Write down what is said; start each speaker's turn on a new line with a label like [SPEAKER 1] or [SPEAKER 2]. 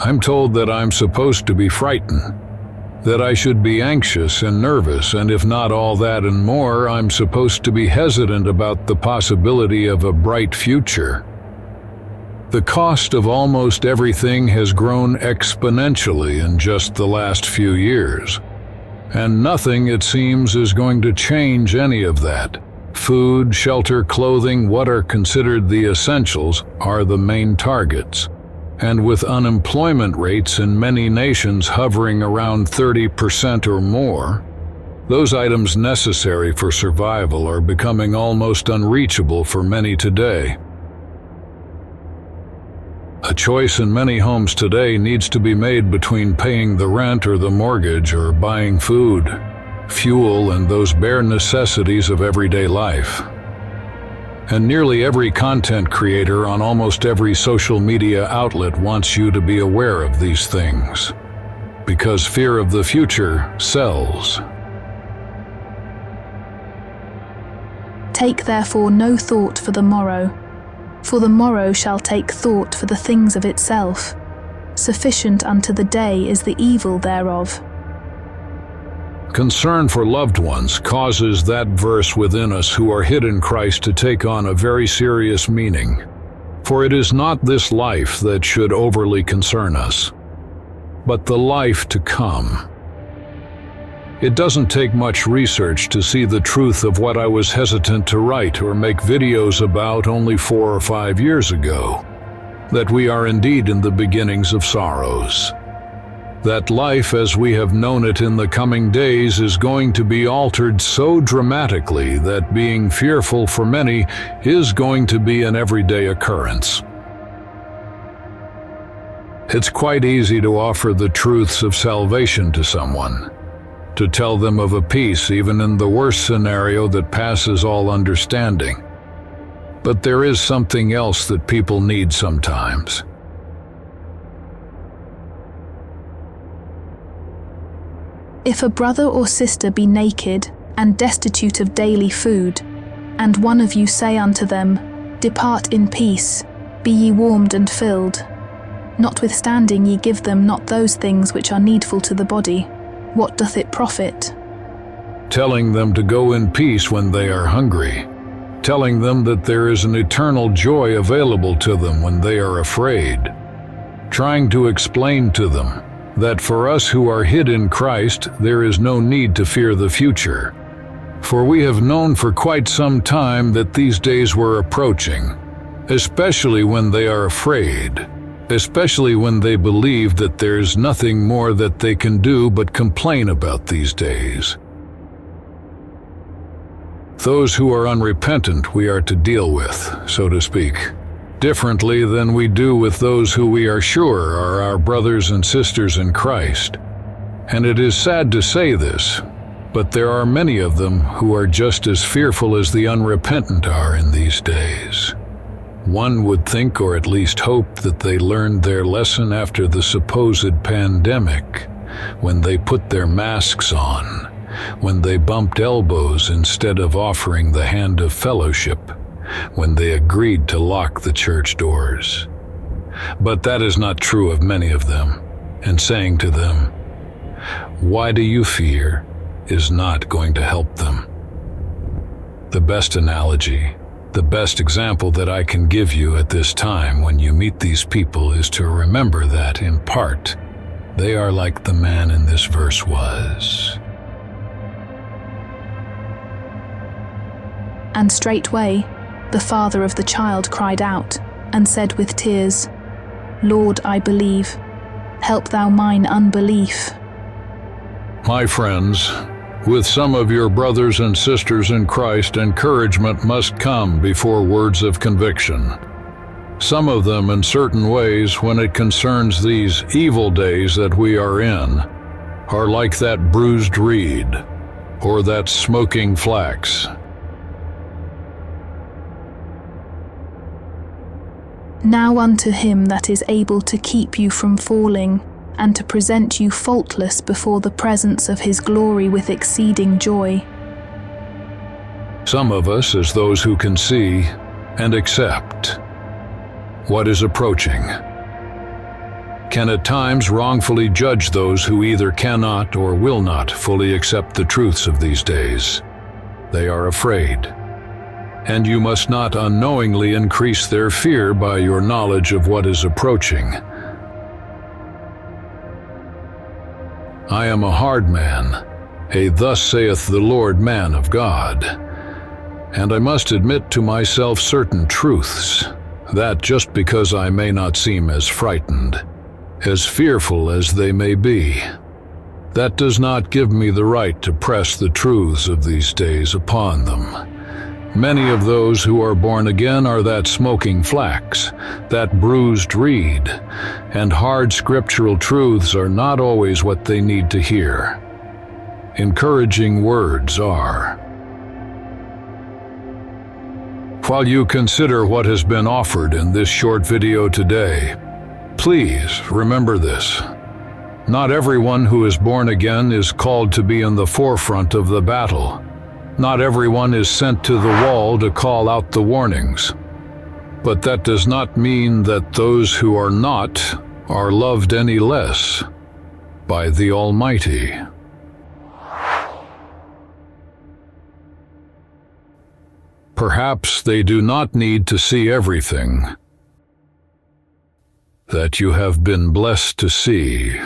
[SPEAKER 1] I'm told that I'm supposed to be frightened, that I should be anxious and nervous, and if not all that and more, I'm supposed to be hesitant about the possibility of a bright future. The cost of almost everything has grown exponentially in just the last few years, and nothing, it seems, is going to change any of that. Food, shelter, clothing, what are considered the essentials, are the main targets. And with unemployment rates in many nations hovering around 30% or more, those items necessary for survival are becoming almost unreachable for many today. A choice in many homes today needs to be made between paying the rent or the mortgage or buying food, fuel, and those bare necessities of everyday life. And nearly every content creator on almost every social media outlet wants you to be aware of these things, because fear of the future sells.
[SPEAKER 2] Take therefore no thought for the morrow, for the morrow shall take thought for the things of itself. Sufficient unto the day is the evil thereof.
[SPEAKER 1] Concern for loved ones causes that verse within us who are hid in Christ to take on a very serious meaning. For it is not this life that should overly concern us, but the life to come. It doesn't take much research to see the truth of what I was hesitant to write or make videos about only 4 or 5 years ago, that we are indeed in the beginnings of sorrows. That life as we have known it in the coming days is going to be altered so dramatically that being fearful for many is going to be an everyday occurrence. It's quite easy to offer the truths of salvation to someone, to tell them of a peace even in the worst scenario that passes all understanding. But there is something else that people need sometimes.
[SPEAKER 2] If a brother or sister be naked, and destitute of daily food, and one of you say unto them, Depart in peace, be ye warmed and filled, notwithstanding ye give them not those things which are needful to the body, what doth it profit?
[SPEAKER 1] Telling them to go in peace when they are hungry, telling them that there is an eternal joy available to them when they are afraid, trying to explain to them that for us who are hid in Christ, there is no need to fear the future. For we have known for quite some time that these days were approaching, especially when they are afraid, especially when they believe that there's nothing more that they can do but complain about these days. Those who are unrepentant we are to deal with, so to speak, differently than we do with those who we are sure are our brothers and sisters in Christ. And it is sad to say this, but there are many of them who are just as fearful as the unrepentant are in these days. One would think, or at least hope, that they learned their lesson after the supposed pandemic, when they put their masks on, when they bumped elbows instead of offering the hand of fellowship, when they agreed to lock the church doors. But that is not true of many of them, and saying to them, "Why do you fear?" is not going to help them. The best analogy, the best example that I can give you at this time when you meet these people is to remember that, in part, they are like the man in this verse was.
[SPEAKER 2] And straightway the father of the child cried out, and said with tears, Lord, I believe, help thou mine unbelief.
[SPEAKER 1] My friends, with some of your brothers and sisters in Christ, encouragement must come before words of conviction. Some of them in certain ways, when it concerns these evil days that we are in, are like that bruised reed, or that smoking flax.
[SPEAKER 2] Now unto him that is able to keep you from falling, and to present you faultless before the presence of his glory with exceeding joy.
[SPEAKER 1] Some of us as those who can see and accept what is approaching. can at times wrongfully judge those who either cannot or will not fully accept the truths of these days. They are afraid, and you must not unknowingly increase their fear by your knowledge of what is approaching. I am a hard man, a thus saith the Lord man of God, and I must admit to myself certain truths, that just because I may not seem as frightened, as fearful as they may be, that does not give me the right to press the truths of these days upon them. Many of those who are born again are that smoking flax, that bruised reed, and hard scriptural truths are not always what they need to hear. Encouraging words are. While you consider what has been offered in this short video today, please remember this. Not everyone who is born again is called to be in the forefront of the battle. Not everyone is sent to the wall to call out the warnings. But that does not mean that those who are not are loved any less by the Almighty. Perhaps they do not need to see everything that you have been blessed to see.